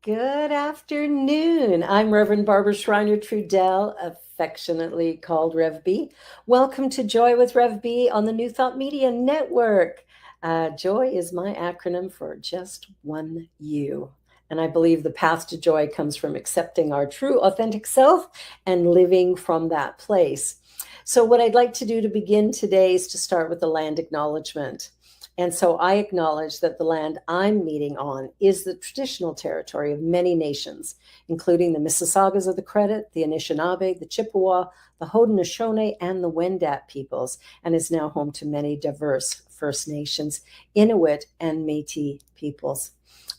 Good afternoon. I'm Reverend Barbara Schreiner Trudell, affectionately called Rev B. Welcome to Joy with Rev B on the New Thought Media Network. Joy is my acronym for just one you. And I believe the path to joy comes from accepting our true, authentic self and living from that place. So, what I'd like to do to begin today is to start with the land acknowledgement. And so I acknowledge that the land I'm meeting on is the traditional territory of many nations, including the Mississaugas of the Credit, the Anishinaabe, the Chippewa, the Haudenosaunee, and the Wendat peoples, and is now home to many diverse First Nations, Inuit, and Métis peoples.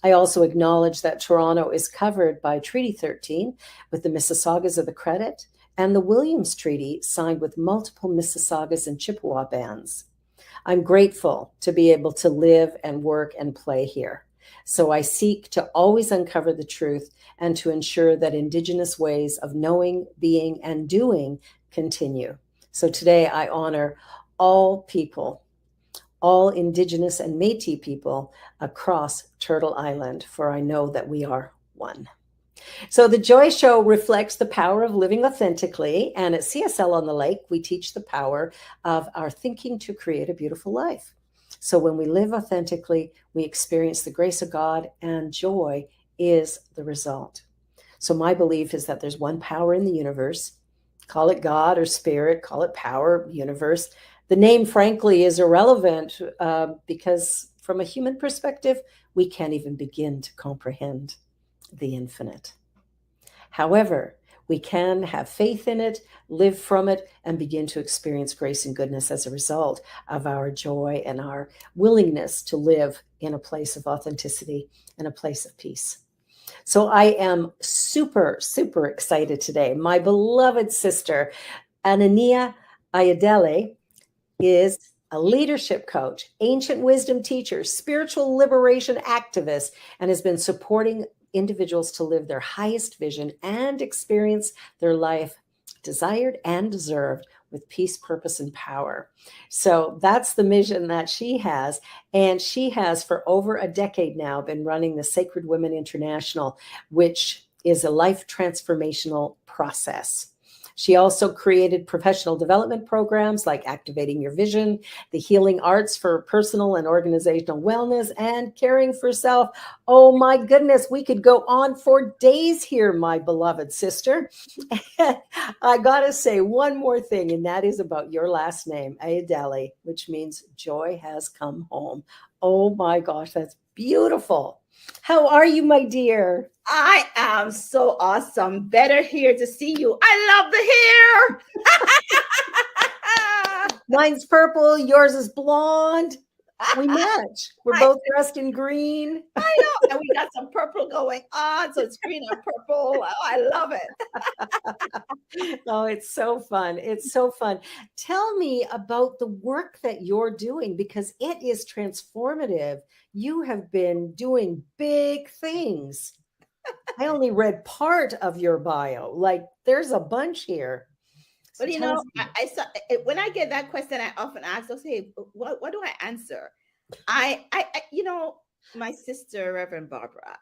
I also acknowledge that Toronto is covered by Treaty 13 with the Mississaugas of the Credit and the Williams Treaty signed with multiple Mississaugas and Chippewa bands. I'm grateful to be able to live and work and play here. So I seek to always uncover the truth and to ensure that Indigenous ways of knowing, being, and doing continue. So today I honor all people, all Indigenous and Métis people across Turtle Island, for I know that we are one. So the Joy Show reflects the power of living authentically. And at CSL on the Lake, we teach the power of our thinking to create a beautiful life. So when we live authentically, we experience the grace of God, and joy is the result. So my belief is that there's one power in the universe. Call it God or spirit, call it power, universe. The name, frankly, is irrelevant because from a human perspective, we can't even begin to comprehend the infinite. However, we can have faith in it, live from it, and begin to experience grace and goodness as a result of our joy and our willingness to live in a place of authenticity and a place of peace. So I am super, super excited today. My beloved sister, Aina-Nia Ayo'dele, is a leadership coach, ancient wisdom teacher, spiritual liberation activist, and has been supporting individuals to live their highest vision and experience their life desired and deserved with peace, purpose, and power. So that's the mission that she has. And she has, for over a decade now, been running the Sacred Women International, which is a life transformational process. She also created professional development programs like Activating Your Vision, the Healing Arts for Personal and Organizational Wellness, and Caring for Self. Oh my goodness, we could go on for days here, my beloved sister. I got to say one more thing, and that is about your last name, Ayo'dele, which means joy has come home. Oh my gosh, that's beautiful. How are you, my dear? I am so awesome. Better here to see you. I love the hair. Mine's purple, yours is blonde. We match. We're I, both dressed in green. I know. And we got some purple going on. So it's green and purple. Oh, I love it. Oh, it's so fun. It's so fun. Tell me about the work that you're doing because it is transformative. You have been doing big things. I only read part of your bio. Like there's a bunch here. So But tell us. I saw when I get that question, I often ask, I'll say, what do I answer? My sister, Reverend Barbara,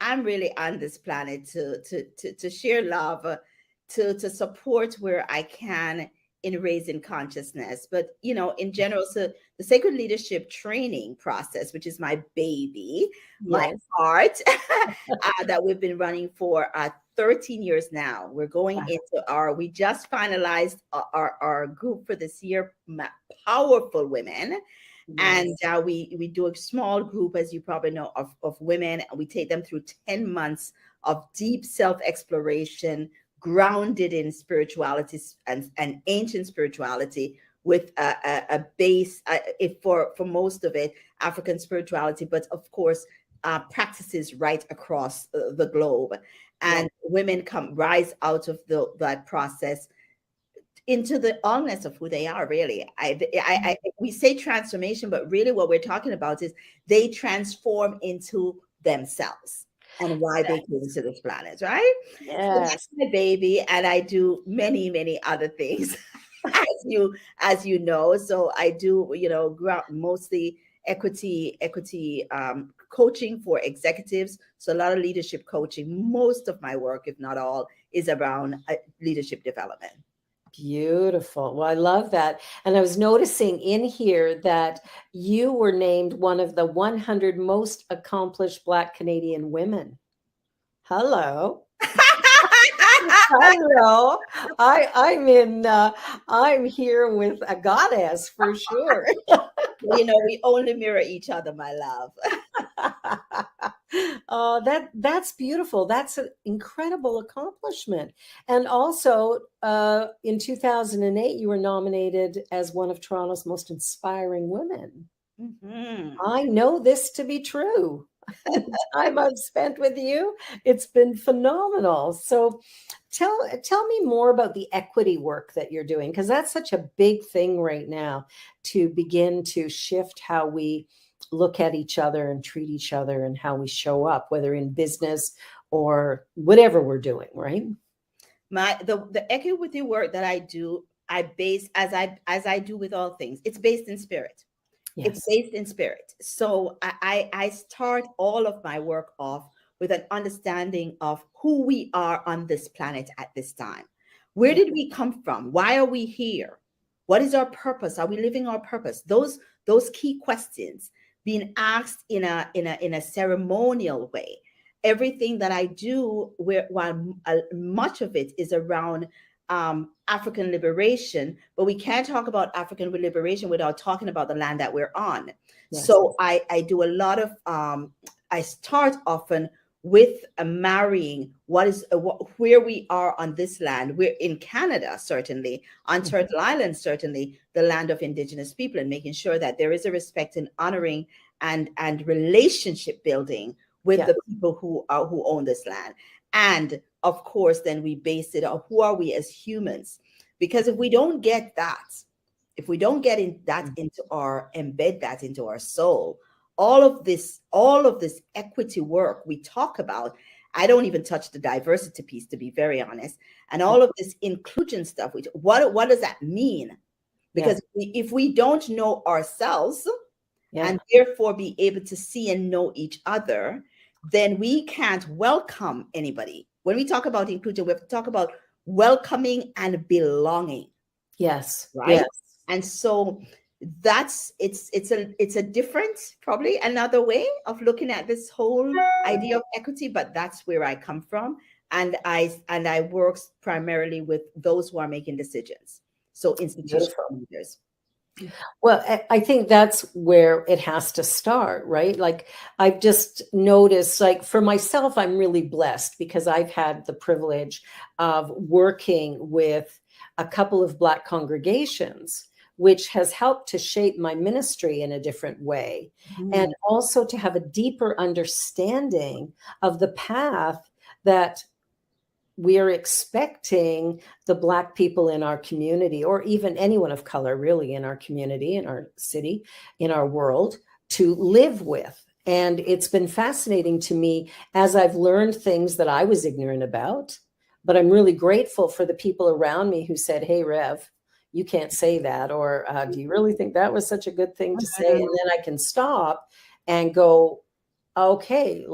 I'm really on this planet to share love, to support where I can in raising consciousness. But in general, so the sacred leadership training process, which is my baby, my Yes. heart, that we've been running for 13 years now. We're going Wow. into we just finalized our group for this year, Powerful Women. And Yes. we do a small group, as you probably know, of women, and we take them through 10 months of deep self-exploration, grounded in spirituality and ancient spirituality, with a base, if for most of it, African spirituality, but of course, practices right across the globe. Yes. And women rise out of that process into the allness of who they are. Really, we say transformation, but really what we're talking about is they transform into themselves and why they came to this planet, right? So that's Yes. my baby, and I do many other things, as you know. So I do, mostly equity coaching for executives. So a lot of leadership coaching. Most of my work, if not all, is around leadership development. Beautiful. Well, I love that. And I was noticing in here that you were named one of the 100 most accomplished Black Canadian women. Hello. Hello. I'm here with a goddess for sure. We only mirror each other, my love. Oh, that's beautiful. That's an incredible accomplishment. And also, in 2008, you were nominated as one of Toronto's most inspiring women. Mm-hmm. I know this to be true. The time I've spent with you, it's been phenomenal. So tell me more about the equity work that you're doing, because that's such a big thing right now, to begin to shift how we look at each other and treat each other and how we show up, whether in business or whatever we're doing, right? The equity work that I do, I base as I do with all things. It's based in spirit. Yes. It's based in spirit. So I start all of my work off with an understanding of who we are on this planet at this time. Where did we come from? Why are we here? What is our purpose? Are we living our purpose? Those key questions being asked in a ceremonial way. Everything that I do, while much of it is around African liberation, but we can't talk about African liberation without talking about the land that we're on. Yes. So I do a lot of, I start often with marrying where we are on this land. We're in Canada, certainly, on Turtle Island, certainly, the land of Indigenous people, and making sure that there is a respect and honoring and relationship building with the people who own this land. And of course, then we base it on who are we as humans? Because if we don't get that, if we don't get embed that into our soul, all of this equity work we talk about, I don't even touch the diversity piece, to be very honest, and all of this inclusion stuff. Which what does that mean? Because if we don't know ourselves and therefore be able to see and know each other, then we can't welcome anybody. When we talk about inclusion, we have to talk about welcoming and belonging. Yes. Right. Yes. And so it's a different, probably another way of looking at this whole idea of equity, but that's where I come from. And I work primarily with those who are making decisions. So institutional leaders. Well, I think that's where it has to start, right? Like, I've just noticed, like, for myself, I'm really blessed because I've had the privilege of working with a couple of Black congregations, which has helped to shape my ministry in a different way. And also to have a deeper understanding of the path that we are expecting the Black people in our community, or even anyone of color really in our community, in our city, in our world, to live with. And it's been fascinating to me as I've learned things that I was ignorant about, but I'm really grateful for the people around me who said, hey, Rev, you can't say that, or do you really think that was such a good thing to say? And then I can stop and go, okay,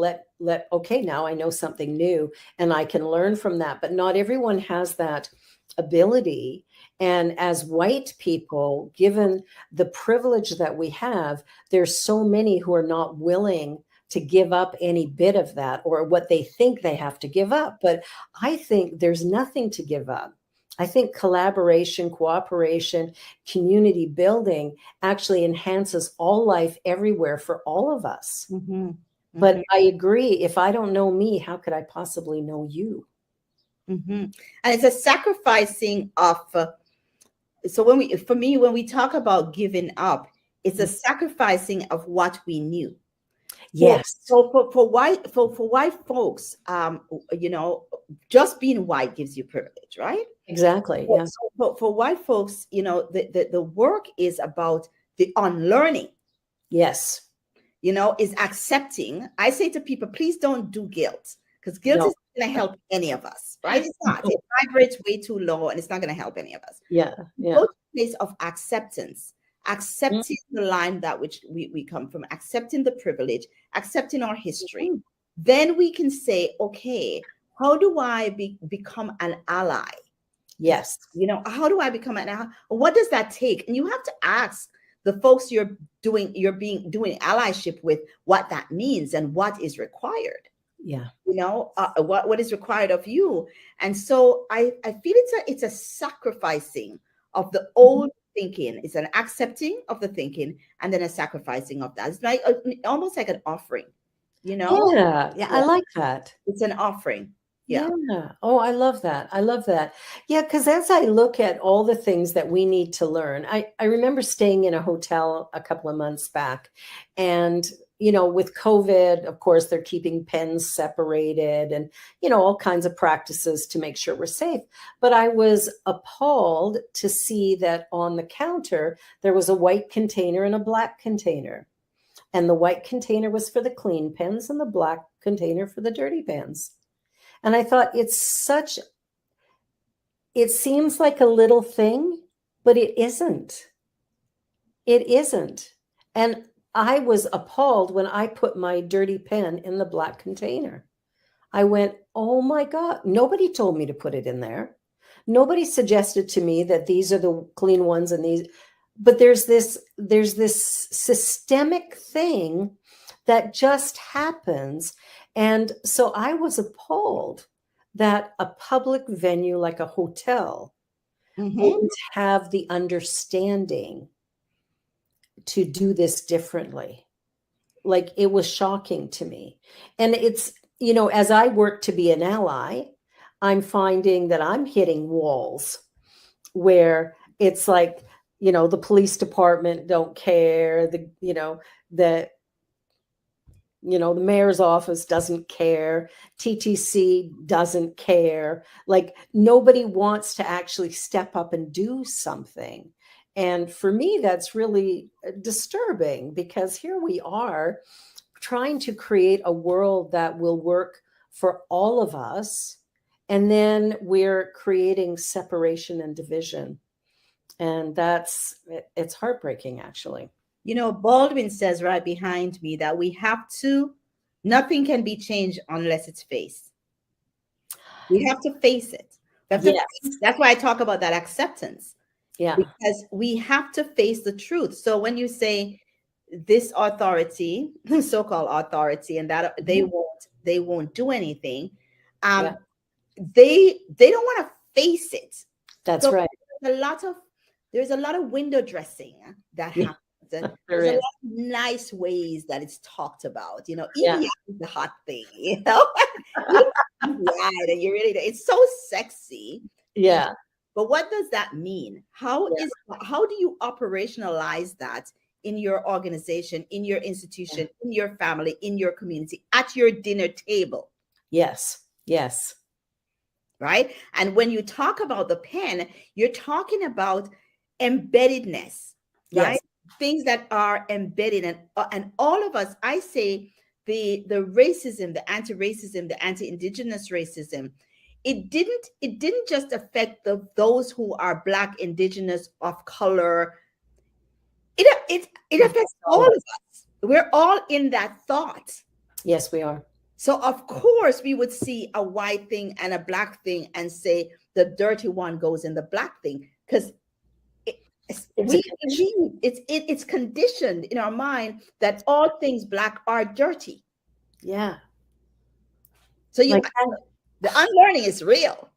okay, now I know something new and I can learn from that. But not everyone has that ability. And as white people, given the privilege that we have, there's so many who are not willing to give up any bit of that, or what they think they have to give up. But I think there's nothing to give up. I think collaboration, cooperation, community building actually enhances all life everywhere for all of us. But I agree, if I don't know me, how could I possibly know you? And it's a sacrificing of, so when we talk about giving up, it's a sacrificing of what we knew. Yes. So for white folks, just being white gives you privilege, right? Exactly. Yes. So for white folks, the work is about the unlearning. Yes. Is accepting. I say to people, please don't do guilt, because guilt is not going to help any of us, right? It's not. It vibrates way too low and it's not going to help any of us. Yeah. Go to a place of acceptance accepting the line that which we come from, accepting the privilege, accepting our history, Mhm. then we can say, okay, how do I become an ally? Yes. How do I become an ally? What does that take? And you have to ask the folks you're doing allyship with what that means and what is required. Yeah. What is required of you. And so I feel it's a sacrificing of the Mhm. old thinking. It's an accepting of the thinking and then a sacrificing of that. It's like almost like an offering, you know Yeah. Yeah. I yeah, like that. it's an offering. Yeah. Yeah. Oh, I love that. I love that. Yeah, because as I look at all the things that we need to learn, I remember staying in a hotel a couple of months back. And, with COVID, of course, they're keeping pens separated and, all kinds of practices to make sure we're safe. But I was appalled to see that on the counter, there was a white container and a black container. And the white container was for the clean pens and the black container for the dirty pens. And I thought it seems like a little thing, but it isn't. It isn't. And I was appalled when I put my dirty pen in the black container. I went, oh my God, nobody told me to put it in there. Nobody suggested to me that these are the clean ones and these, but there's this systemic thing that just happens. And so I was appalled that a public venue like a hotel Hmm. wouldn't have the understanding to do this differently. Like it was shocking to me. And as I work to be an ally, I'm finding that I'm hitting walls where it's like, the police department don't care, the the mayor's office doesn't care, TTC doesn't care. Like nobody wants to actually step up and do something. And for me, that's really disturbing because here we are trying to create a world that will work for all of us. And then we're creating separation and division. And it's heartbreaking, actually. Baldwin says right behind me that nothing can be changed unless it's faced. We have to face it. Yes. That's why I talk about that acceptance, Yeah. because we have to face the truth. So when you say this authority, so-called authority, and that Mhm. they won't do anything, Yeah. they don't want to face it. That's So right. there's a lot of there's a lot of window dressing that Yeah. happens, and There there's a lot is. of nice ways that it's talked about. Yeah. EDI is the hot thing. You right, and it's so sexy. Yeah. But what does that mean? Yeah. How do you operationalize that in your organization, in your Yeah. institution, in your family, in your community, at your dinner table? Yes. Yes. Right? And when you talk about the pen, you're talking about embeddedness, Yes. right? Things that are embedded, and all of us, I say, the racism, the anti-racism, the anti-indigenous racism, it didn't just affect those who are Black, indigenous, of color. It affects all All of of us. us. We're all in that thought. Yes, we are. So of course we would see a white thing and a Black thing and say the dirty one goes in the Black thing, because It's a we condition. believe it's conditioned in our mind that all things Black are dirty. Yeah. So Like the unlearning is real.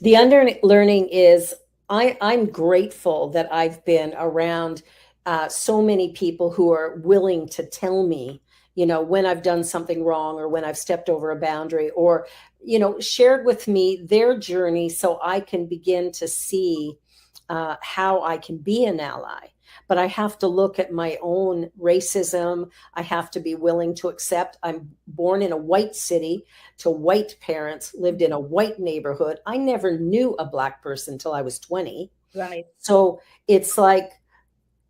the underlearning is I'm grateful that I've been around so many people who are willing to tell me, when I've done something wrong or when I've stepped over a boundary, or, shared with me their journey so I can begin to see how I can be an ally. But I have to look at my own racism. I have to be willing to accept I'm born in a white city to white parents, lived in a white neighborhood. I never knew a Black person till I was 20. Right. So it's like,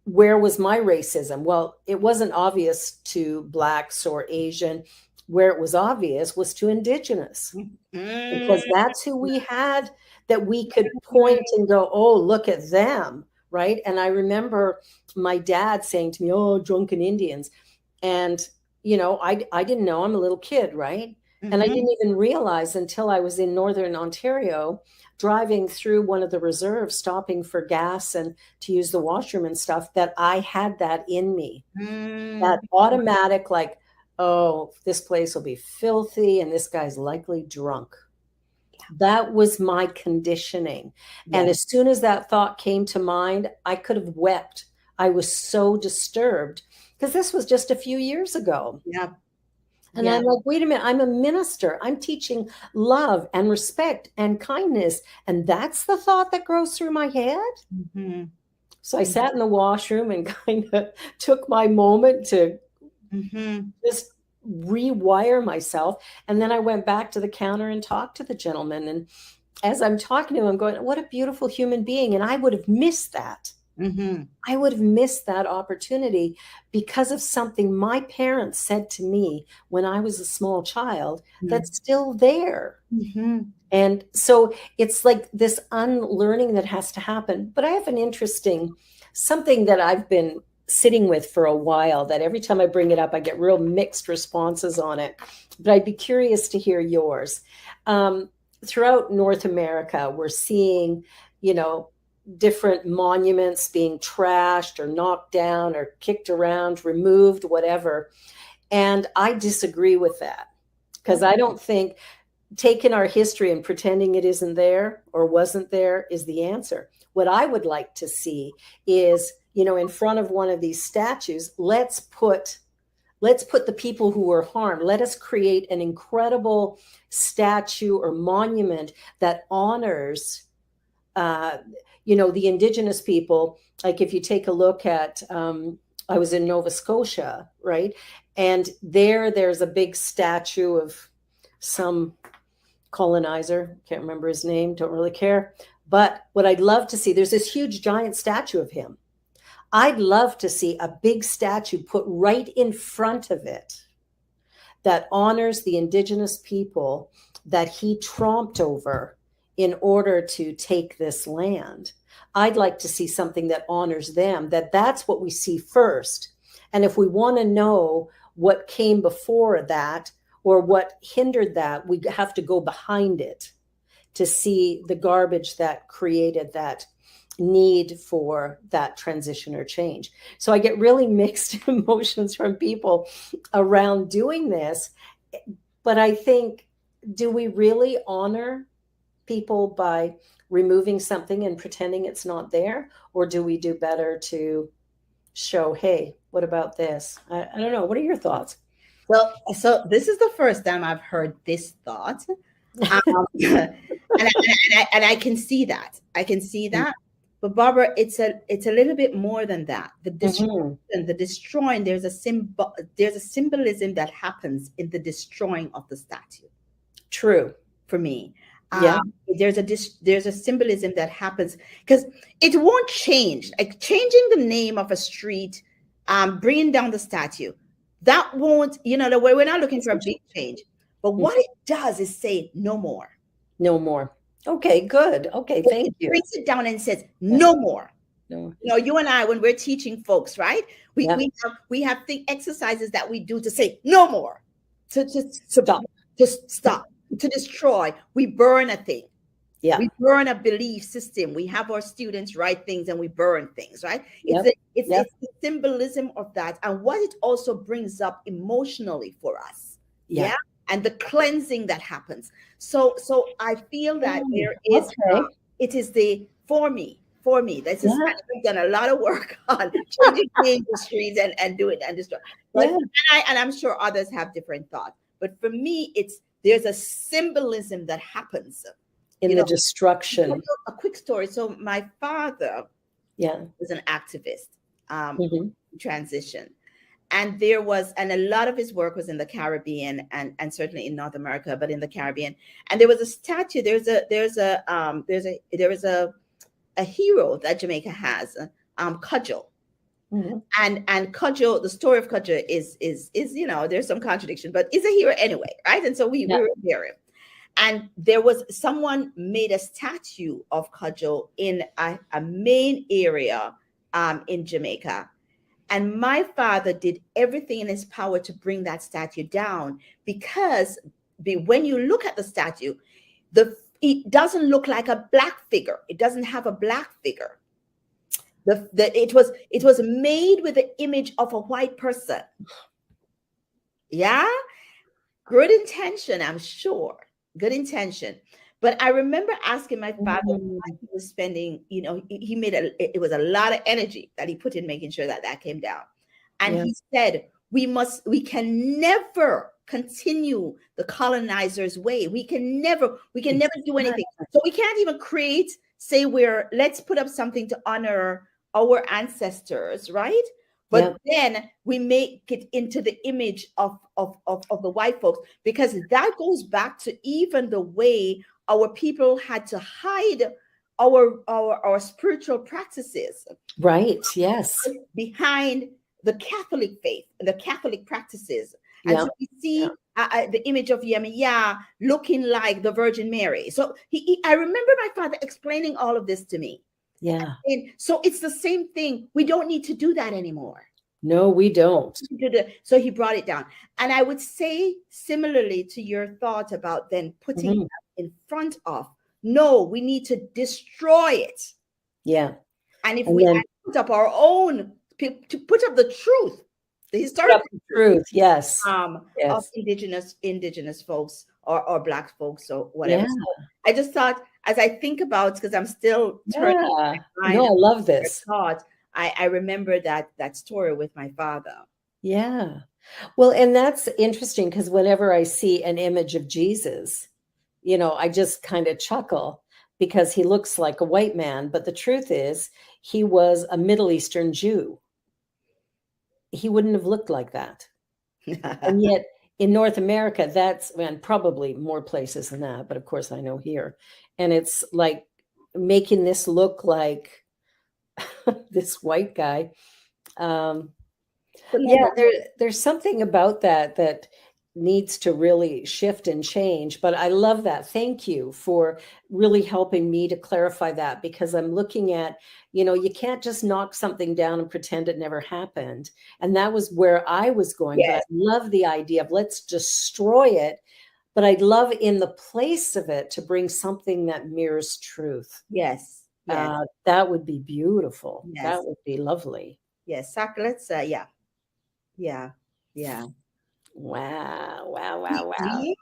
where was my racism? Well, it wasn't obvious to Blacks or Asian. Where it was obvious was to Indigenous, Mm. because that's who we had that we could point and go, oh, look at them. right? And I remember my dad saying to me, "Oh, drunken Indians." And, I didn't know. I'm a little kid, right? And I Mm-hmm. didn't even realize until I was in Northern Ontario, driving through one of the reserves, stopping for gas and to use the washroom and stuff, that I had that in me. That automatic, like, oh, this place will be filthy and this guy's likely drunk. That was my conditioning. And Yeah. as soon as that thought came to mind, I could have wept. I was so disturbed because this was just a few years ago. Yeah. And Yeah. I'm like, wait a minute, I'm a minister. I'm teaching love and respect and kindness. And that's the thought that goes through my head. Mm-hmm. So I sat in the washroom and kind of took my moment to Mm-hmm. just rewire myself. And then I went back to the counter and talked to the gentleman. And as I'm talking to him, I'm going, what a beautiful human being. And I would have missed that. Mm-hmm. I would have missed that opportunity because of something my parents said to me when I was a small child that's still there. Mm-hmm. And so it's like this unlearning that has to happen. But I have an interesting something that I've been sitting with for a while that every time I bring it up, I get real mixed responses on it. But I'd be curious to hear yours. Um, Throughout North America, we're seeing, you know, different monuments being trashed or knocked down or kicked around, removed, whatever. And I disagree with that because I don't think taking our history and pretending it isn't there or wasn't there is the answer. What I would like to see is, in front of one of these statues, let's put the people who were harmed. Let us create an incredible statue or monument that honors uh, the indigenous people. Like if you take a look at, I was in Nova Scotia, right? And there's a big statue of some colonizer, can't remember his name, don't really care. But what I'd love to see, there's this huge giant statue of him. I'd love to see a big statue put right in front of it that honors the indigenous people that he tromped over in order to take this land. I'd like to see something that honors them, that's what we see first. And if we want to know what came before that or what hindered that, we have to go behind it to see the garbage that created that need for that transition or change. So I get really mixed emotions from people around doing this. But I think, do we really honor people by removing something and pretending it's not there? Or do we do better to show, hey, what about this? I don't know. What are your thoughts? So this is the first time I've heard this thought, and I can see that. I can see that. But Barbara, it's a little bit more than that. The destruction, Mm-hmm. the destroying. There's a symbolism that happens in the destroying of the statue. True. For me, Yeah. there's a symbolism that happens because it won't change. Like changing the name of a street, bringing down the statue, that won't. The way we're not looking for a big change. But what it does is say no more. No more. Okay, good. Okay, thank It you. brings it down and says Yeah. no more. No. You and I, when we're teaching folks, right? We Yeah. we have the exercises that we do to say no more, to Stop. to stop, to destroy. We burn a thing. Yeah. We burn a belief system. We have our students write things and we burn things, right? Yep. It's Yep. the symbolism of that and what it also brings up emotionally for us. Yeah. And the cleansing that happens. So I feel that there is Okay. it is the for me. This is Yeah. we've done a lot of work on changing the industries and do it and destroy. But Yeah. and I'm sure others have different thoughts. But for me, there's a symbolism that happens. In the destruction. A quick story. So my father Yeah. was an activist, Mhm. transition. And a lot of his work was in the Caribbean and certainly in North America, but in the Caribbean. And there was a statue. There was a hero that Jamaica has, Cudgel. Mhm. And Cudgel, the story of Cudgel is there's some contradiction, but is a hero anyway, right? And so we Yeah. revere him. And there was someone made a statue of Cudjoe in a main area in Jamaica. And my father did everything in his power to bring that statue down, because when you look at the statue, it doesn't look like a black figure. It doesn't have a black figure. It was made with the image of a white person. Yeah, good intention, I'm sure. Good intention. But I remember asking my father why he was spending, he made it was a lot of energy that he put in making sure that that came down. And he said, we can never continue the colonizer's way. We can never do anything. So we can't even say let's put up something to honor our ancestors, right? But then we make it into the image of the white folks, because that goes back to even the way our people had to hide our spiritual practices. Right. Yes. Behind the Catholic faith and the Catholic practices. And so we see the image of Aina-Nia looking like the Virgin Mary. So I remember my father explaining all of this to me. Yeah. And so it's the same thing. We don't need to do that anymore. No, we don't. So he brought it down. And I would say, similarly to your thought about then putting it in front of, no, we need to destroy it. Yeah. And if we put up our own, to put up the truth, the historical truth, yes. Of indigenous folks or Black folks or whatever. Yeah. So I just thought, as I think about, because I'm still turning my mind, no, I love this. I remember that story with my father. Yeah. Well, and that's interesting, because whenever I see an image of Jesus, I just kind of chuckle, because he looks like a white man. But the truth is, he was a Middle Eastern Jew. He wouldn't have looked like that. And yet in North America, and probably more places than that, but of course I know here. And it's like making this look like this white guy. There's something about that needs to really shift and change. But I love that. Thank you for really helping me to clarify that, because I'm looking at, you can't just knock something down and pretend it never happened. And that was where I was going. Yes. But I love the idea of let's destroy it. But I'd love in the place of it to bring something that mirrors truth. Yes. That would be beautiful. Yes. That would be lovely. Yes. Let's yeah. Wow.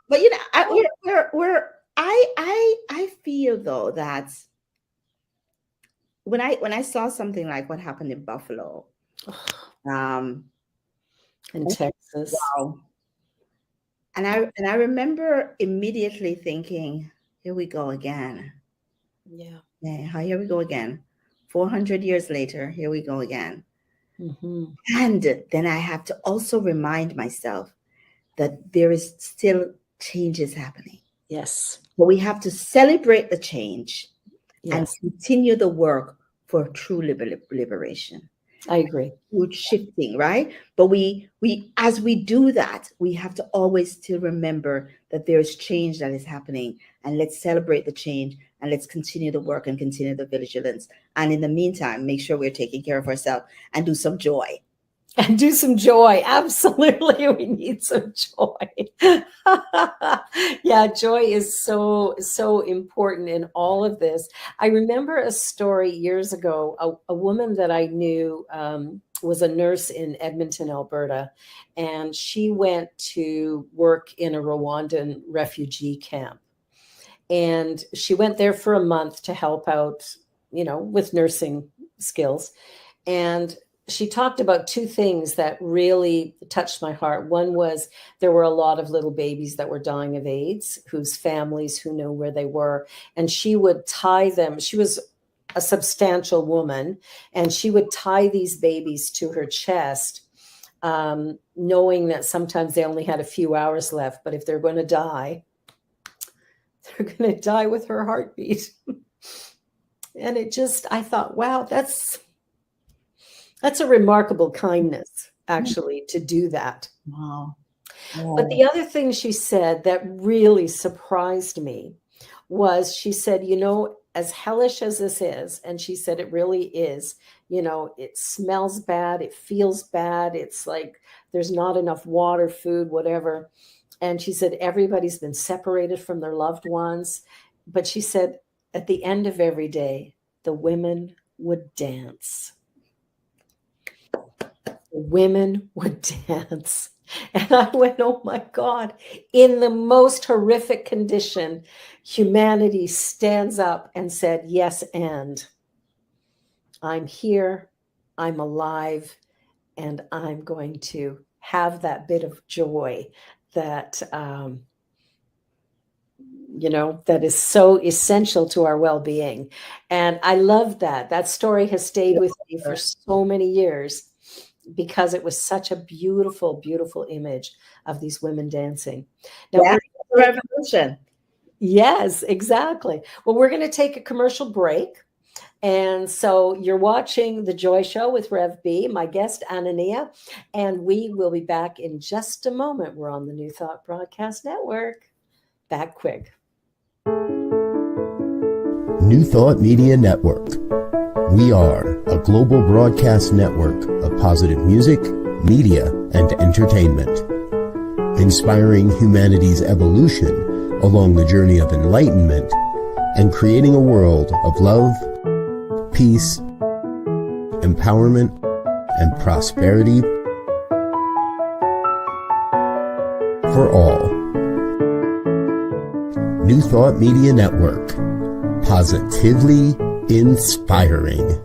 But I feel though that when I saw something like what happened in Buffalo, in Texas, wow, and I remember immediately thinking, here we go again. Yeah, here we go again. 400 years later, here we go again. Mm-hmm. And then I have to also remind myself that there is still changes happening. Yes. But we have to celebrate the change and continue the work for true liberation. I agree. Food shifting, right? But we as we do that, we have to always still remember that there is change that is happening, and let's celebrate the change, and let's continue the work and continue the vigilance. And in the meantime, make sure we're taking care of ourselves and do some joy. And do some joy. Absolutely. We need some joy. Yeah, joy is so important in all of this. I remember a story years ago. A woman that I knew was a nurse in Edmonton, Alberta, and she went to work in a Rwandan refugee camp. And she went there for a month to help out, with nursing skills. And she talked about two things that really touched my heart. One was there were a lot of little babies that were dying of AIDS, whose families who knew where they were. And she would tie them. She was a substantial woman, and she would tie these babies to her chest, knowing that sometimes they only had a few hours left. But if they're going to die, they're going to die with her heartbeat. And I thought, wow, that's a remarkable kindness, actually, to do that. Wow. But the other thing she said that really surprised me was she said, as hellish as this is, and she said it really is, it smells bad, it feels bad, it's like there's not enough water, food, whatever. And she said everybody's been separated from their loved ones. But she said at the end of every day, the women would dance. The women would dance. And I went, oh my God, in the most horrific condition, humanity stands up and said, yes, and I'm here, I'm alive, and I'm going to have that bit of joy that, that is so essential to our well-being. And I love that. That story has stayed with me for so many years, because it was such a beautiful, beautiful image of these women dancing. Now, Yeah, revolution. Yes, exactly. Well, we're going to take a commercial break. And so you're watching The Joy Show with Rev B, my guest, Aina-Nia, and we will be back in just a moment. We're on the New Thought Broadcast Network. Back quick. New Thought Media Network. We are a global broadcast network of positive music, media, and entertainment, inspiring humanity's evolution along the journey of enlightenment and creating a world of love, peace, empowerment, and prosperity for all. New Thought Media Network. Positively inspiring.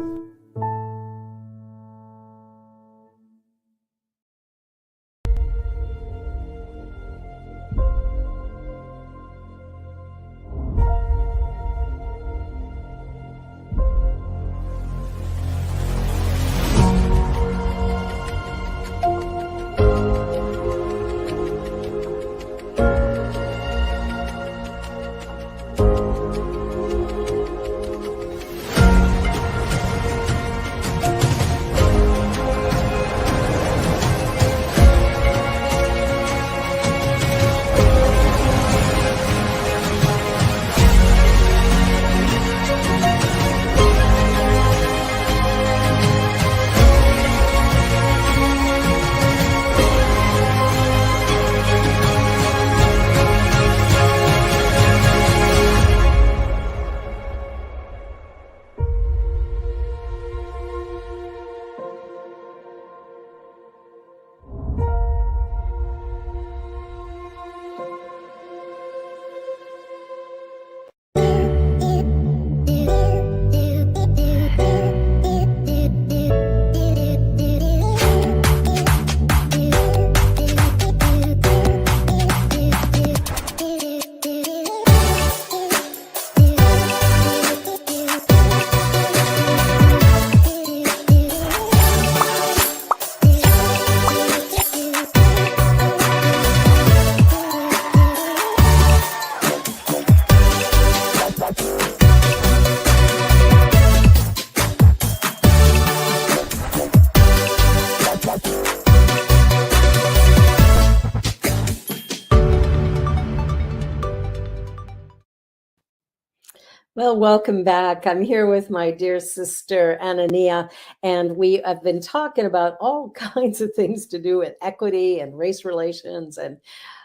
Well, welcome back. I'm here with my dear sister, Aina-Nia, and we have been talking about all kinds of things to do with equity and race relations and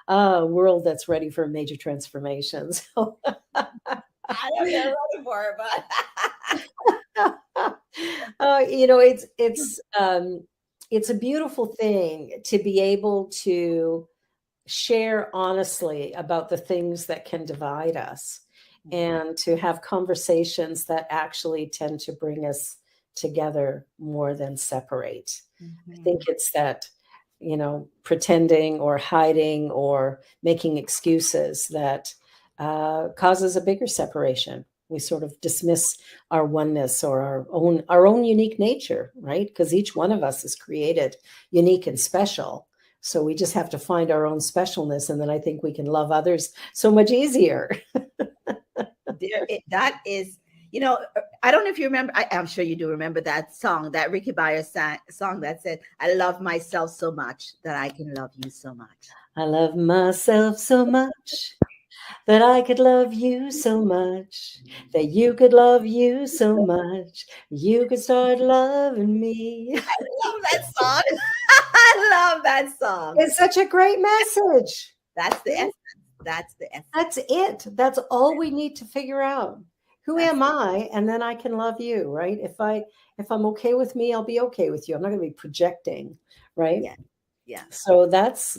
a world that's ready for major transformations. I don't know what for, but it's a beautiful thing to be able to share honestly about the things that can divide us, and to have conversations that actually tend to bring us together more than separate. I think it's that, pretending or hiding or making excuses that causes a bigger separation. We sort of dismiss our oneness or our own unique nature, right? Because each one of us is created unique and special. So we just have to find our own specialness, and then I think we can love others so much easier. That is, I don't know if you remember, I'm sure you do remember that song, that Ricky Byers song that said, I love myself so much that I can love you so much. I love myself so much that I could love you so much, that you could love you so much, you could start loving me. Love that song. I love that song. It's such a great message. That's the essence. That's the essence. That's it. That's all we need to figure out. Who That's am I? And then I can love you, right? If I'm okay with me, I'll be okay with you. I'm not going to be projecting, right? Yeah. Yeah. So that's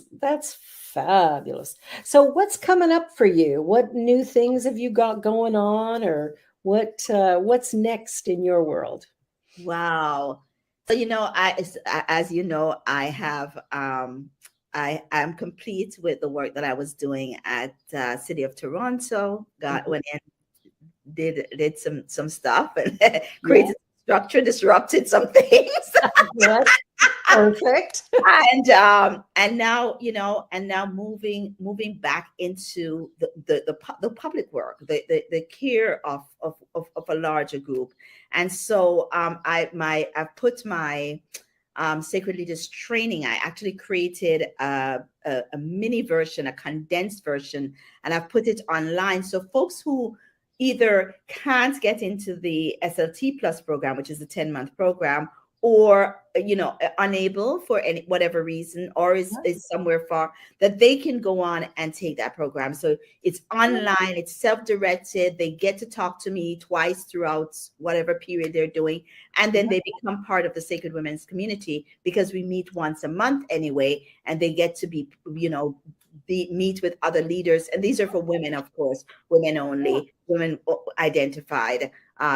fabulous. So what's coming up for you? What new things have you got going on, or what's next in your world? Wow. So as you know, I am complete with the work that I was doing at City of Toronto. Went in, did some stuff and created structure, disrupted some things. Yes. Perfect. And now moving back into the public work, the care of a larger group. And so I've put my Sacred Leaders training. I actually created a mini version, a condensed version, and I've put it online. So folks who either can't get into the SLT Plus program, which is a 10-month program, or unable for whatever reason, or is somewhere far, that they can go on and take that program. So it's online, it's self-directed. They get to talk to me twice throughout whatever period they're doing, and then they become part of the Sacred Women's community, because we meet once a month anyway, and they get to be meet with other leaders. And these are for women, of course, women only, women identified,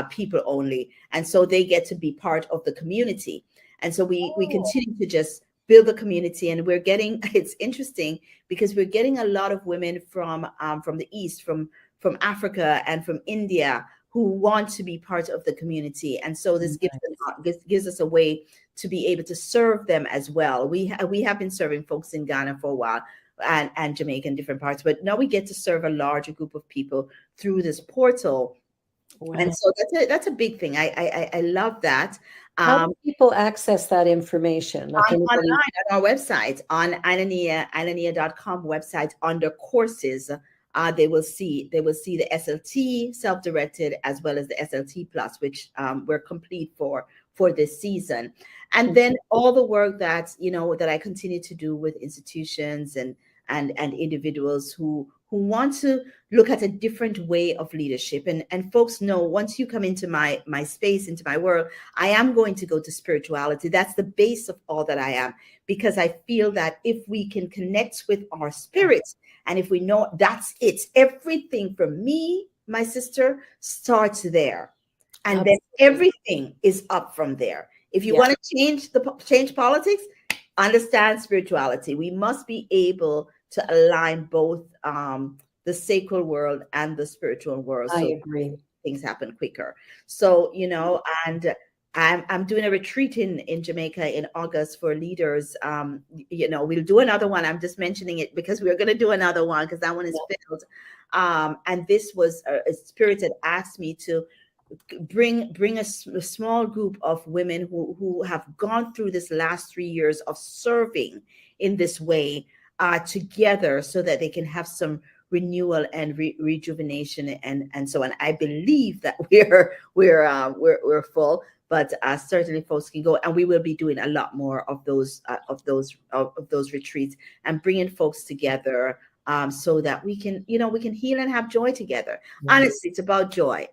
people only. And so they get to be part of the community. And so we continue to just build the community. And it's interesting because we're getting a lot of women from the East, from Africa and from India, who want to be part of the community. And so this gives us a way to be able to serve them as well. We have been serving folks in Ghana for a while, and Jamaica in different parts, but now we get to serve a larger group of people through this portal. Wow. And so that's a big thing. I love that. How do people access that information? Online on our website, on Aina-Nia.com website, under courses. They will see the SLT self-directed as well as the SLT Plus, which we're complete for this season. And then all the work that I continue to do with institutions and individuals who want to look at a different way of leadership. And folks know, once you come into my space, into my world, I am going to go to spirituality. That's the base of all that I am, because I feel that if we can connect with our spirits, and if we know that's it, everything from me, my sister, starts there. And Absolutely. Then everything is up from there. If you want to change politics, understand spirituality. We must be able to align both the sacred world and the spiritual world. I agree. Things happen quicker. So, and I'm doing a retreat in Jamaica in August for leaders. We'll do another one. I'm just mentioning it because we're going to do another one, because that one is filled. And this was a spirit that asked me to bring a small group of women who have gone through this last 3 years of serving in this way together, so that they can have some renewal and rejuvenation and so on. I believe that we're full, but certainly folks can go, and we will be doing a lot more of those retreats and bringing folks together, so that we can heal and have joy together. Yes. Honestly, it's about joy.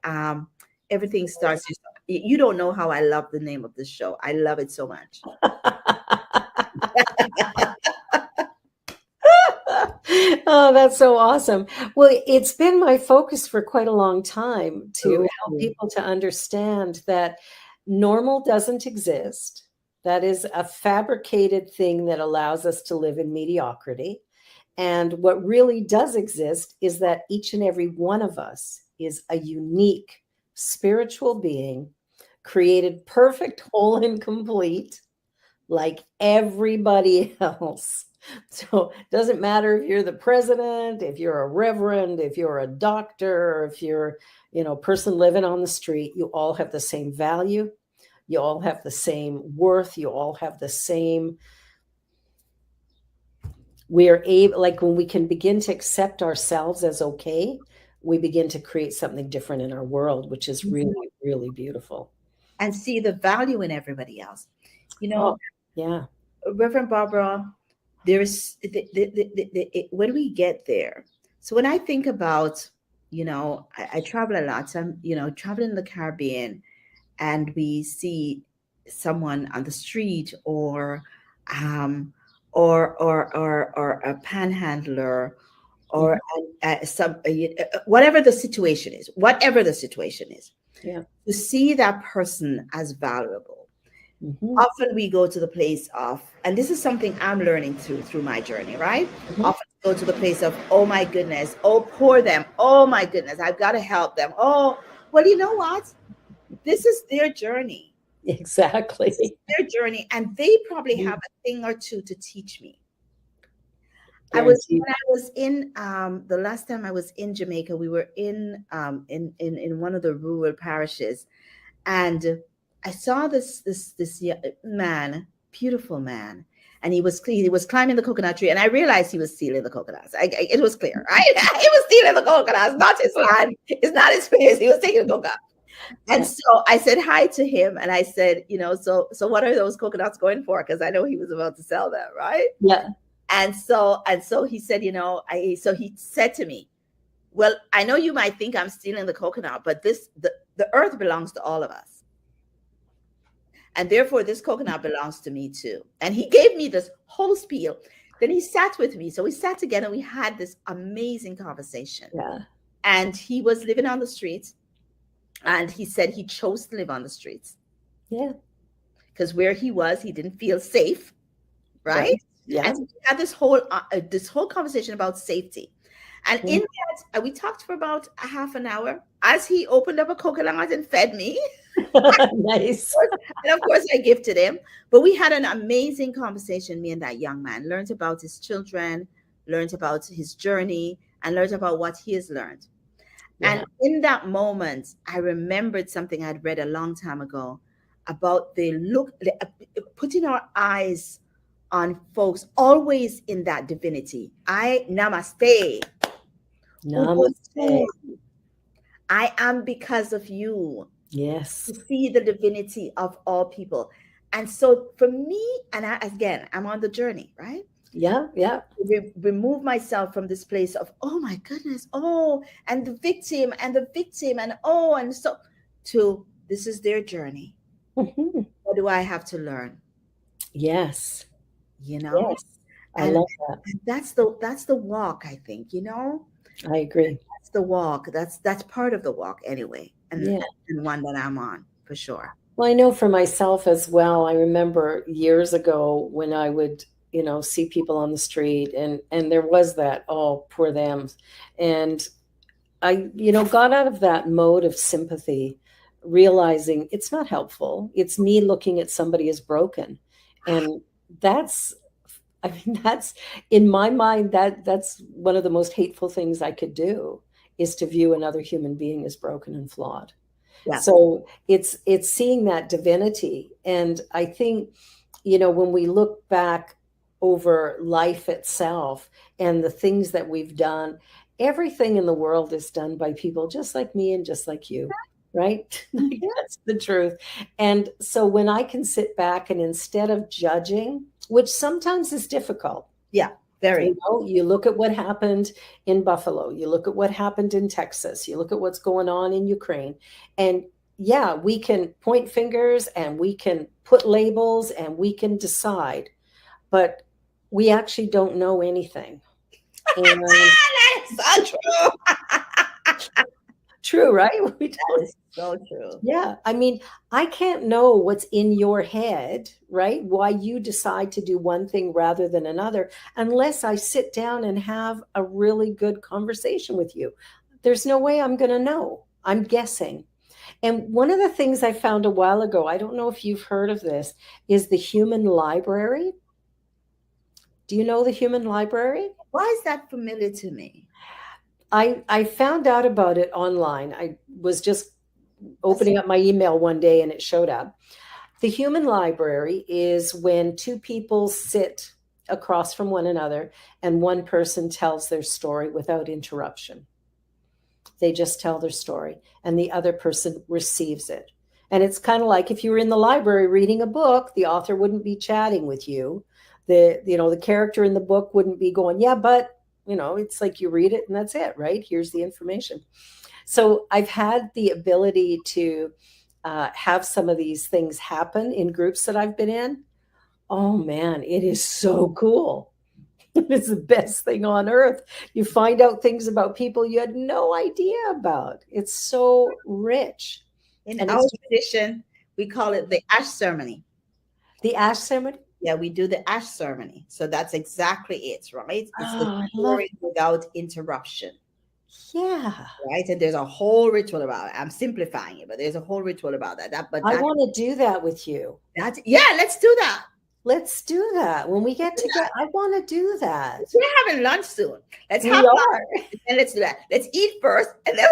Everything starts. You don't know how I love the name of this show. I love it so much. Oh, that's so awesome. Well, it's been my focus for quite a long time to help people to understand that normal doesn't exist. That is a fabricated thing that allows us to live in mediocrity. And what really does exist is that each and every one of us is a unique spiritual being, created perfect, whole, and complete, like everybody else. So it doesn't matter if you're the president, if you're a reverend, if you're a doctor, if you're, a person living on the street, you all have the same value. You all have the same worth. You all have the same we are able, like when we can begin to accept ourselves as okay, we begin to create something different in our world, which is Mhm. really, really beautiful. And see the value in everybody else. You know, Oh, yeah. Reverend Barbara, there's when we get there. So when I think about, I travel a lot. So I'm, traveling in the Caribbean, and we see someone on the street, um, or a panhandler, or Mhm. whatever the situation is, Yeah. to see that person as valuable. Hmm. Often we go to the place of, and this is something I'm learning through my journey, right? Hmm. Often go to the place of, oh my goodness, oh poor them, oh my goodness, I've got to help them. Oh, well, you know what? This is their journey. This is Exactly. their journey, and they probably Mhm. have a thing or two to teach me. Guaranteed. When I was in the last time I was in Jamaica, we were in one of the rural parishes, and I saw this man, beautiful man, and he was climbing the coconut tree, and I realized he was stealing the coconuts. It was clear, right? He was stealing the coconuts, not his land, it's not his place. He was taking the coconut. And Yeah. so I said hi to him, and I said, so what are those coconuts going for? Because I know he was about to sell them, right? Yeah. And so he said, so he said to me, well, I know you might think I'm stealing the coconut, but the earth belongs to all of us. And therefore, this coconut belongs to me too. And he gave me this whole spiel. Then he sat with me. So we sat together and we had this amazing conversation. Yeah. And he was living on the streets. And he said he chose to live on the streets Yeah. because where he was, he didn't feel safe. Right. Right. Yeah. And so we had this whole conversation about safety. And in that, we talked for about a half an hour as he opened up a coconut and fed me. Nice. And of course, I gifted him. But we had an amazing conversation, me and that young man. Learned about his children, learned about his journey, and learned about what he has learned. Yeah. And in that moment, I remembered something I'd read a long time ago about putting our eyes on folks always in that divinity. Namaste. Namaste. I am because of you. Yes. To see the divinity of all people. And so for me, and I'm on the journey, right? Yeah. Yeah. Remove myself from this place of, oh my goodness, and the victim, and so to this is their journey. Mhm. What do I have to learn? Yes. You know? Yes. I And love that. that's the walk, I think, I agree. That's the walk. That's part of the walk anyway. Yeah. And one that I'm on for sure. Well, I know for myself as well. I remember years ago when I would, see people on the street and there was that, oh, poor them. And I, got out of that mode of sympathy, realizing it's not helpful. It's me looking at somebody as broken. And that's, I mean, that's in my mind, that's one of the most hateful things I could do is to view another human being as broken and flawed. Yeah. So it's seeing that divinity. And I think, when we look back over life itself and the things that we've done, everything in the world is done by people just like me and just like you, right? Like, that's the truth. And so when I can sit back and instead of judging, which sometimes is difficult. Yeah, very. You look at what happened in Buffalo, you look at what happened in Texas, you look at what's going on in Ukraine. And yeah, we can point fingers and we can put labels and we can decide, but we actually don't know anything. And That's so true. true, right? We That don't. is so true. Yeah. I mean, I can't know what's in your head, right? Why you decide to do one thing rather than another, unless I sit down and have a really good conversation with you. There's no way I'm going to know. I'm guessing. And one of the things I found a while ago, I don't know if you've heard of this, is the human library. Do you know the human library? Why is that familiar to me? I found out about it online. I was just opening up my email one day and it showed up. The human library is when two people sit across from one another, and one person tells their story without interruption. They just tell their story, and the other person receives it. And it's kind of like if you were in the library reading a book, the author wouldn't be chatting with you. The character in the book wouldn't be going, yeah, but it's like you read it and that's it, right? Here's the information. So I've had the ability to have some of these things happen in groups that I've been in. Oh man, it is so cool. It's the best thing on earth. You find out things about people you had no idea about. It's so rich. In And our it's tradition, we call it the ash ceremony. the ash ceremony. Yeah, we do the ash ceremony. So that's exactly it, right? It's Oh, the I love story without interruption, Yeah. right? And there's a whole ritual about it. I'm simplifying it, but there's a whole ritual about that. I want to do that with you. Yeah, let's do that. Let's do that. When we get together, I want to do that. We're having lunch soon. Let's We have lunch are. and let's do that. Let's eat first and then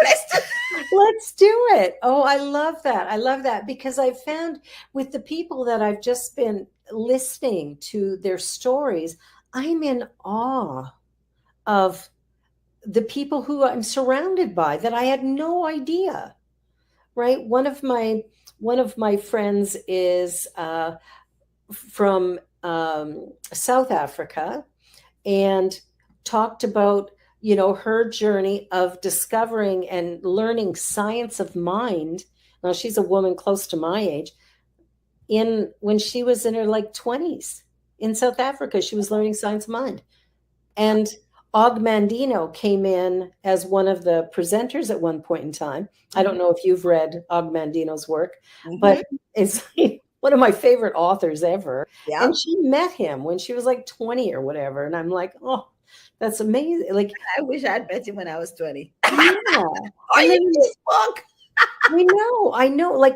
Let's do it. Oh, I love that. I love that because I've found with the people that I've just been listening to their stories, I'm in awe of the people who I'm surrounded by that I had no idea. Right? One of my friends is from South Africa and talked about her journey of discovering and learning science of mind. Now she's a woman close to my age. When she was in her 20s in South Africa, she was learning science of mind. And Og Mandino came in as one of the presenters at one point in time. I don't know if you've read Og Mandino's work, but it's one of my favorite authors ever. Yeah. And she met him when she was 20 or whatever. And I'm like, oh, that's amazing. I wish I'd met him when I was 20. Yeah. This book. I know.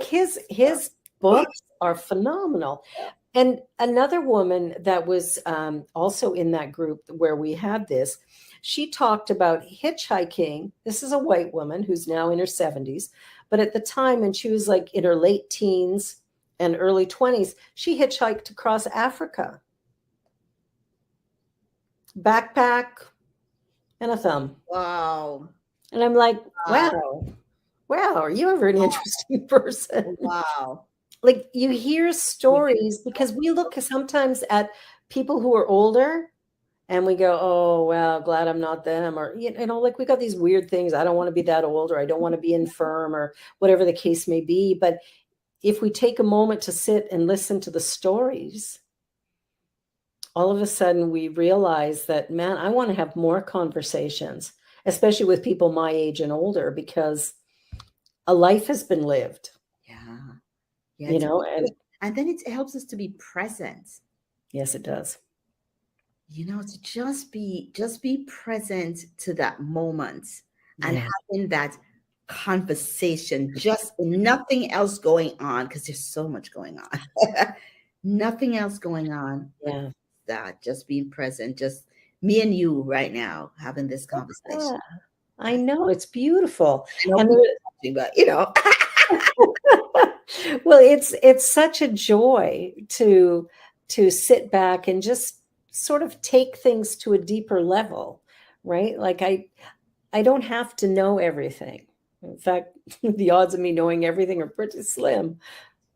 His books are phenomenal. And another woman that was also in that group where we had this, she talked about hitchhiking. This is a white woman who's now in her 70s. But at the time, and she was in her late teens and early 20s, she hitchhiked across Africa. Backpack and a thumb. Wow. And I'm like, wow, are you ever an interesting person? Wow. You hear stories because we look sometimes at people who are older and we go, oh, well, glad I'm not them. Or, we got these weird things. I don't want to be that old, or I don't want to be infirm, or whatever the case may be. But if we take a moment to sit and listen to the stories, all of a sudden we realize that, man, I want to have more conversations, especially with people my age and older, because a life has been lived. Yeah. And then it helps us to be present. Yes, it does. To just be present to that moment and having that conversation, just nothing else going on, because there's so much going on. Nothing else going on. Yeah. That just being present, just me and you right now having this conversation. Yeah, I know, it's beautiful. But well, it's such a joy to sit back and just sort of take things to a deeper level, right? I don't have to know everything. In fact, the odds of me knowing everything are pretty slim.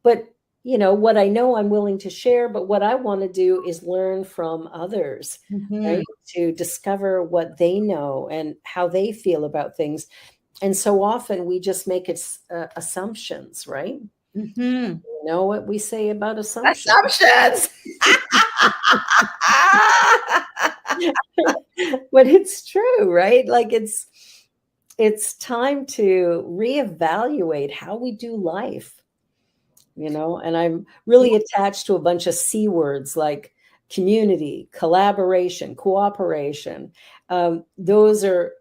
But what I know, I'm willing to share. But what I want to do is learn from others, right? To discover what they know and how they feel about things. And so often we just make assumptions, right? You know what we say about assumptions? But it's true, right? It's time to reevaluate how we do life. And I'm really attached to a bunch of C words like community, collaboration, cooperation. Those are,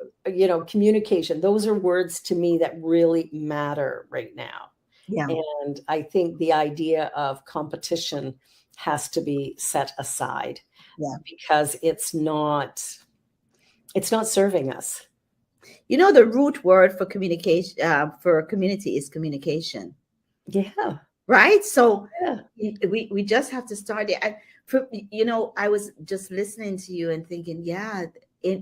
communication. Those are words to me that really matter right now. Yeah. And I think the idea of competition has to be set aside. Yeah. Because it's not serving us. The root word for communication, for community, is communication. Yeah. Right. So we just have to start there. And I was just listening to you and thinking, yeah,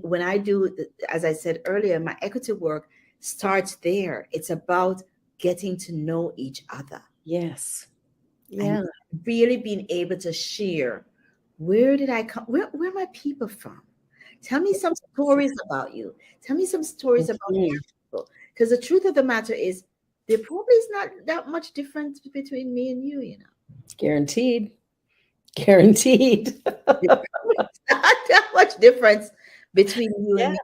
when I do, as I said earlier, my equity work starts there. It's about getting to know each other. Yes. And Yeah. really being able to share, where did I come, where are my people from? Tell me some stories about you. Tell me some stories about Mhm. your people. Because the truth of the matter is, there probably is not that much difference between me and you, Guaranteed. Guaranteed. There's not that much difference between you and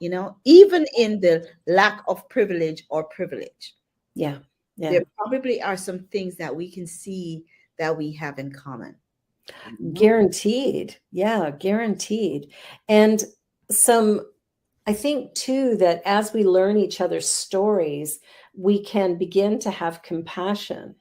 Yeah. me, even in the lack of privilege or privilege. Yeah. Yeah. There probably are some things that we can see that we have in common. Guaranteed. Yeah, guaranteed. And I think too that as we learn each other's stories, we can begin to have compassion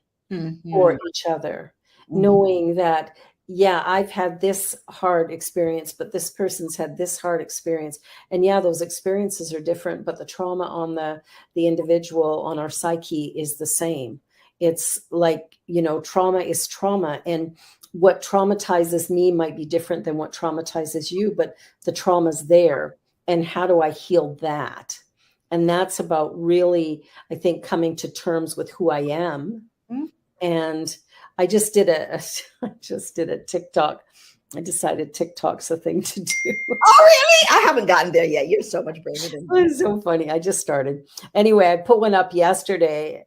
for Mhm, each other, mhm. knowing that, yeah, I've had this hard experience, but this person's had this hard experience. And yeah, those experiences are different, but the trauma on the individual, on our psyche, is the same. It's like, trauma is trauma. And what traumatizes me might be different than what traumatizes you, but the trauma's there. And how do I heal that? And that's about really, I think, coming to terms with who I am. Mhm. And I just did a TikTok. I decided TikTok's a thing to do. Oh, really? I haven't gotten there yet. You're so much braver than me. It's so funny. I just started. Anyway, I put one up yesterday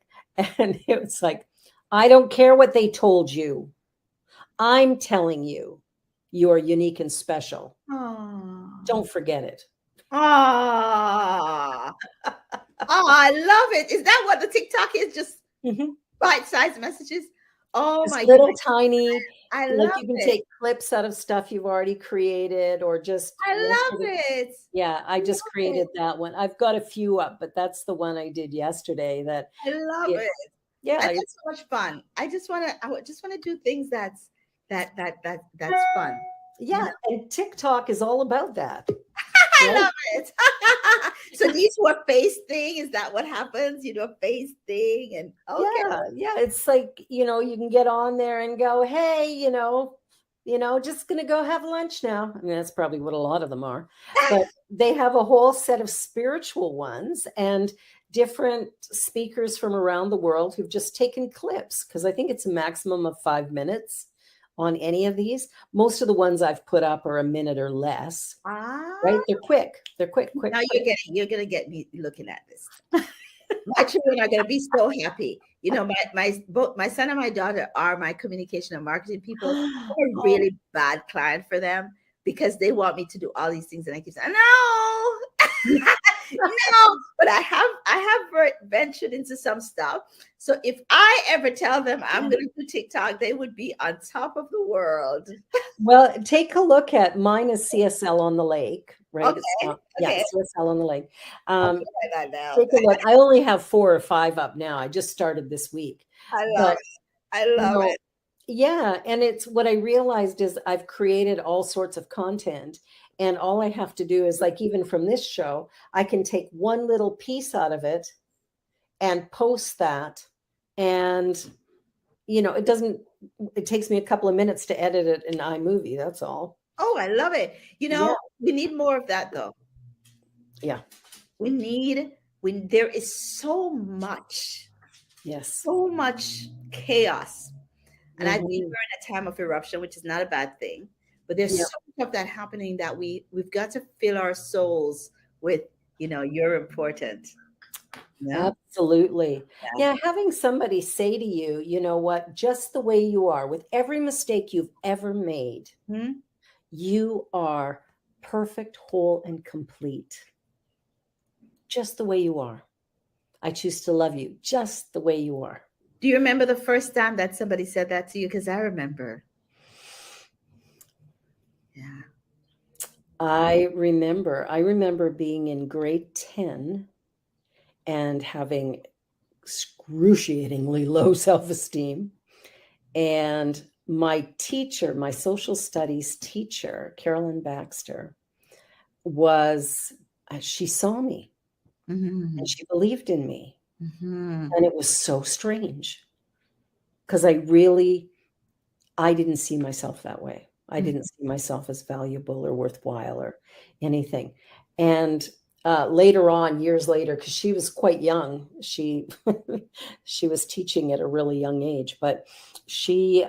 and it was like, I don't care what they told you. I'm telling you, you are unique and special. Oh, Don't forget it. oh, I love it. Is that what the TikTok is? Just Mhm. bite-sized messages? Oh Just my little goodness. tiny, I like love you can it. take clips out of stuff you've already created, or just I love yesterday. it. Yeah, I I just love it. created that one. I've got a few up, but that's the one I did yesterday that I love it, it. yeah, And that's so much fun. I just want to do things that's fun. yeah, and TikTok is all about that, I right? love it. So do you do a face thing? Is that what happens? You do a face thing, and okay. Yeah, it's like, you can get on there and go, hey, just gonna go have lunch now. I mean, that's probably what a lot of them are, but they have a whole set of spiritual ones and different speakers from around the world who've just taken clips, because I think it's a maximum of 5 minutes on any of these. Most of the ones I've put up are a minute or less, Ah, right? They're quick. They're quick, now quick, quick. you're gonna get me looking at this. My children are gonna be so happy. Both my son and my daughter are my communication and marketing people. I'm a Oh, really bad client for them because they want me to do all these things, and I keep saying no. No, but I have ventured into some stuff. So if I ever tell them I'm going to do TikTok, they would be on top of the world. well, take a look at mine is CSL on the lake, right? It's Okay, not, yeah, okay, CSL on the lake. I'll Um, write that down. take a look. I only have 4 or 5 up now. I just started this week, I love but it. I you love know, it. yeah, and it's what I realized is I've created all sorts of content, and all I have to do is, like, even from this show, I can take one little piece out of it and post that, and it doesn't. It takes me a couple of minutes to edit it in iMovie. That's all. Oh, I love it. Yeah, We need more of that though. yeah, We need when there is yes. so much chaos. And I think we're Mhm. in a time of eruption, which is not a bad thing. But there's Yeah, so much of that happening that we've got to fill our souls with, you're important. Yeah. absolutely. Yeah. Yeah, having somebody say to you, you know what, just the way you are, with every mistake you've ever made, Mhm. you are perfect, whole, and complete. Just the way you are. I choose to love you just the way you are. Do you remember the first time that somebody said that to you? Because I remember. Yeah. I remember being in grade 10 and having excruciatingly low self-esteem. And my teacher, my social studies teacher, Carolyn Baxter, she saw me and Mhm. she believed in me. Mhm. And it was so strange because I didn't see myself that way. I didn't see myself as valuable or worthwhile or anything. And later on, years later, because she was quite young, she she was teaching at a really young age, but she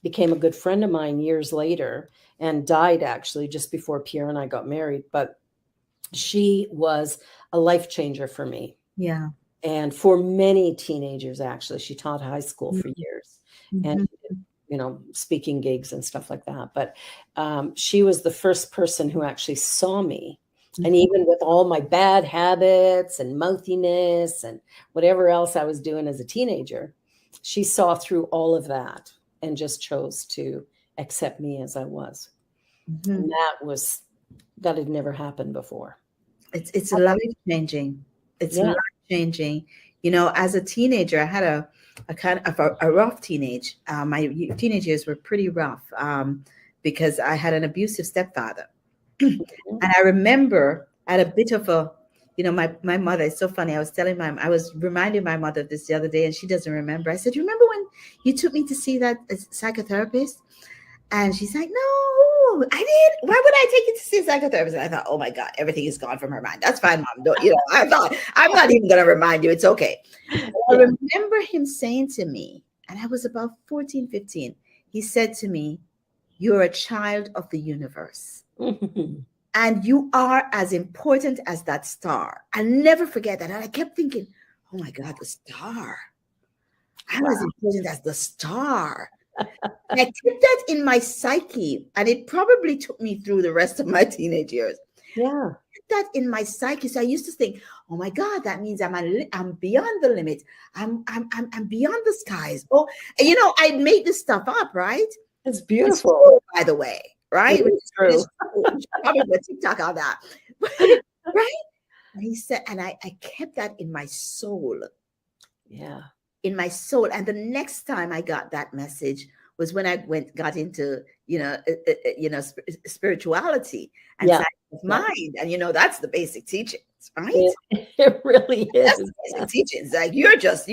became a good friend of mine years later and died actually just before Pierre and I got married. But she was a life changer for me Yeah. and for many teenagers. Actually, she taught high school for years, and Mhm. speaking gigs and stuff like that. But she was the first person who actually saw me. And even with all my bad habits and mouthiness and whatever else I was doing as a teenager, she saw through all of that and just chose to accept me as I was. Mhm. And that had never happened before. It's a life changing. It's Yeah. life changing. As a teenager, I had a kind of a rough teenage. My teenage years were pretty rough because I had an abusive stepfather. And I remember I had a bit of my mother, it's so funny. I was reminding my mother of this the other day, and she doesn't remember. I said, "You remember when you took me to see that psychotherapist?" And she's like, "No, I didn't. Why would I take you to see a psychotherapist?" And I thought, "Oh my God, everything is gone from her mind. That's fine, Mom. Don't, I thought, I'm not even going to remind you. It's okay." I remember him saying to me, and I was about 14, 15. He said to me, "You're a child of the universe. And you are as important as that star." I'll never forget that. And I kept thinking, "Oh my God, the star. I'm as important as the star." And I kept that in my psyche, and it probably took me through the rest of my teenage years. Yeah. That in my psyche. So I used to think, "Oh my God, that means I'm beyond the limit. I'm beyond the skies." Oh, I'd make this stuff up, right? It's It's beautiful. true, by the way, right? It is true. It's true. We should probably do a TikTok on that, right? And he said, and I kept that in my soul. Yeah. In my soul. And the next time I got that message was when I got into, spirituality and science of mind. And, that's the basic teachings, right? It really That's is. the basic teachings. Like you're just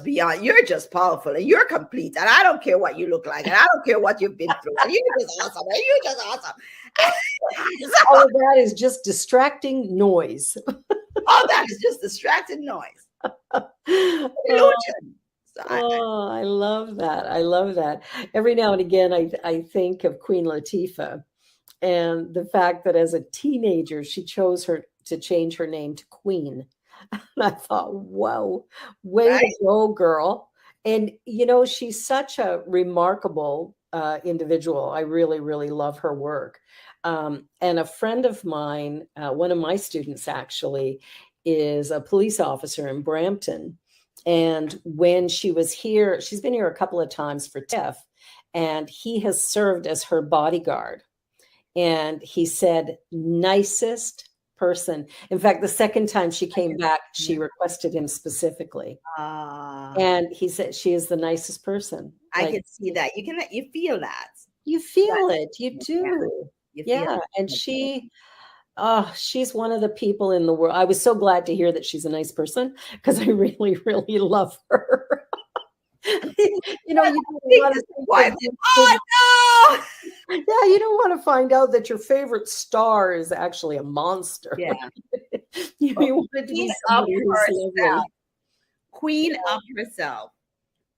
beyond, you're just powerful and you're complete. And I don't care what you look like. And I don't care what you've been through. And you're just awesome. And you're just awesome. All of that is just distracting noise. All that is just distracting noise. Illusion. I love that. I love that. Every now and again, I think of Queen Latifah and the fact that as a teenager, she chose to change her name to Queen. And I thought, whoa, way to go, girl. And, she's such a remarkable individual. I really, really love her work. And a friend of mine, one of my students actually, is a police officer in Brampton. And when she was here, she's been here a couple of times for TIFF, and he has served as her bodyguard. And he said, nicest person. In fact, the second time she came back, she requested him specifically. And he said, she is the nicest person. I can see that. You feel that. You feel it. You do. Yeah. And she's one of the people in the world. I was so glad to hear that she's a nice person because I really, really love her. You don't want to find out that your favorite star is actually a monster. Yeah. You want it to be somebody who's lovely. Queen of herself.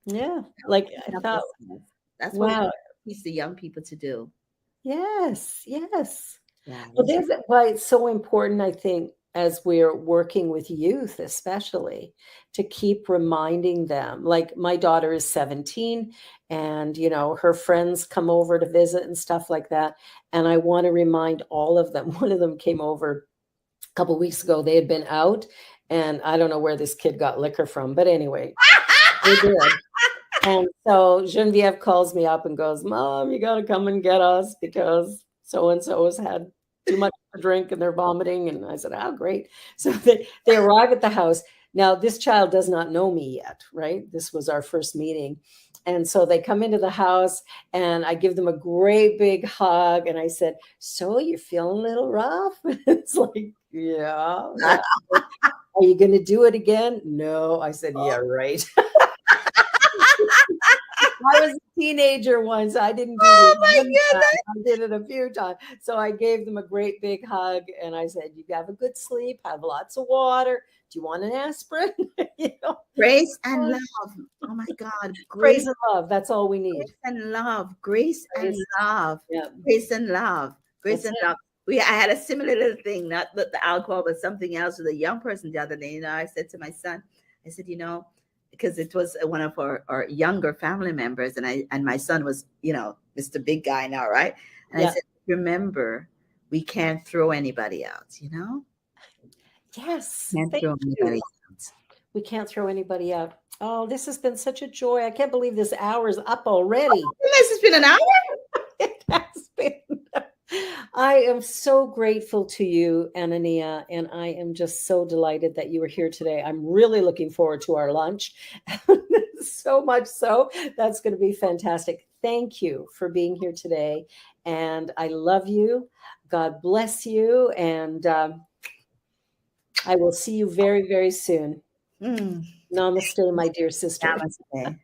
Yeah. Like I thought, that's what we teach the young people to do. Yes. Yeah. Well, that's why it's so important, I think, as we're working with youth, especially, to keep reminding them. Like my daughter is 17 and, her friends come over to visit and stuff like that. And I want to remind all of them. One of them came over a couple of weeks ago. They had been out and I don't know where this kid got liquor from, but anyway, they did. And so Genevieve calls me up and goes, "Mom, you got to come and get us because so-and-so has had too much to drink and they're vomiting." And I said, "Oh, great." So they arrive at the house. Now, this child does not know me yet, right? This was our first meeting. And so they come into the house and I give them a great big hug. And I said, "So you're feeling a little rough?" It's like, yeah. "Are you going to do it again?" "No." I said, "Yeah, right." I was a teenager once. I didn't do Oh this my one time. goodness. I did it a few times. So I gave them a great big hug and I said, "You have a good sleep, have lots of water. Do you want an aspirin?" You know, Grace and love. Oh my God. praise Grace, and love. That's all we need. grace and love. Grace and Praise. love. Yeah. Grace and love. Grace That's and it. love. I had a similar little thing, not the alcohol, but something else with a young person the other day. You know, I said to my son, I said, because it was one of our younger family members, and my son was, Mr. Big Guy now, right? And Yeah. I said, remember, we can't throw anybody out, Yes. Can't Thank throw anybody you. out. We can't throw anybody out. Oh, this has been such a joy. I can't believe this hour's up already. This has been an hour. It has been. I am so grateful to you, Aina-Nia, and I am just so delighted that you were here today. I'm really looking forward to our lunch. So much so. That's going to be fantastic. Thank you for being here today. And I love you. God bless you. And I will see you very, very soon. Namaste, my dear sister. Namaste.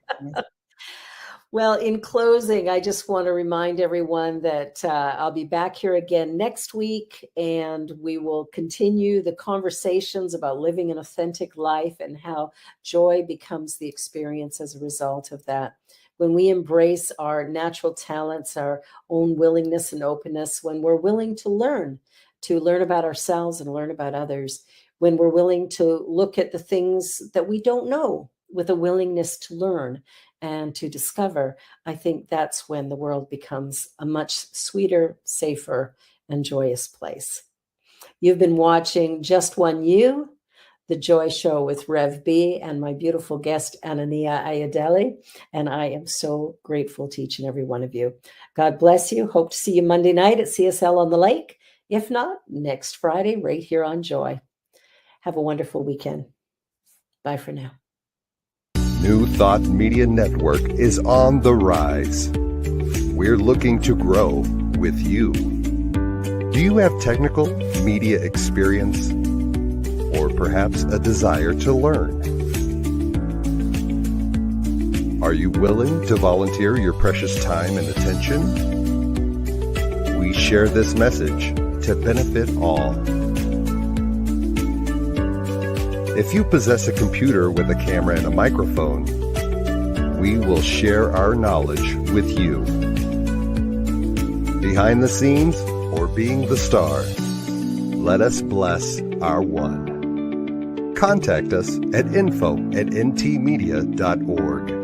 Well, in closing, I just want to remind everyone that I'll be back here again next week, and we will continue the conversations about living an authentic life and how joy becomes the experience as a result of that. When we embrace our natural talents, our own willingness and openness, when we're willing to learn about ourselves and learn about others, when we're willing to look at the things that we don't know with a willingness to learn and to discover, I think that's when the world becomes a much sweeter, safer, and joyous place. You've been watching Just One You, the Joy Show with Rev B and my beautiful guest, Aina-Nia Ayo'dele, and I am so grateful to each and every one of you. God bless you. Hope to see you Monday night at CSL on the Lake. If not, next Friday right here on Joy. Have a wonderful weekend. Bye for now. New Thought Media Network is on the rise. We're looking to grow with you. Do you have technical media experience or perhaps a desire to learn? Are you willing to volunteer your precious time and attention? We share this message to benefit all. If you possess a computer with a camera and a microphone, we will share our knowledge with you. Behind the scenes or being the star, let us bless our one. Contact us at info@ntmedia.org.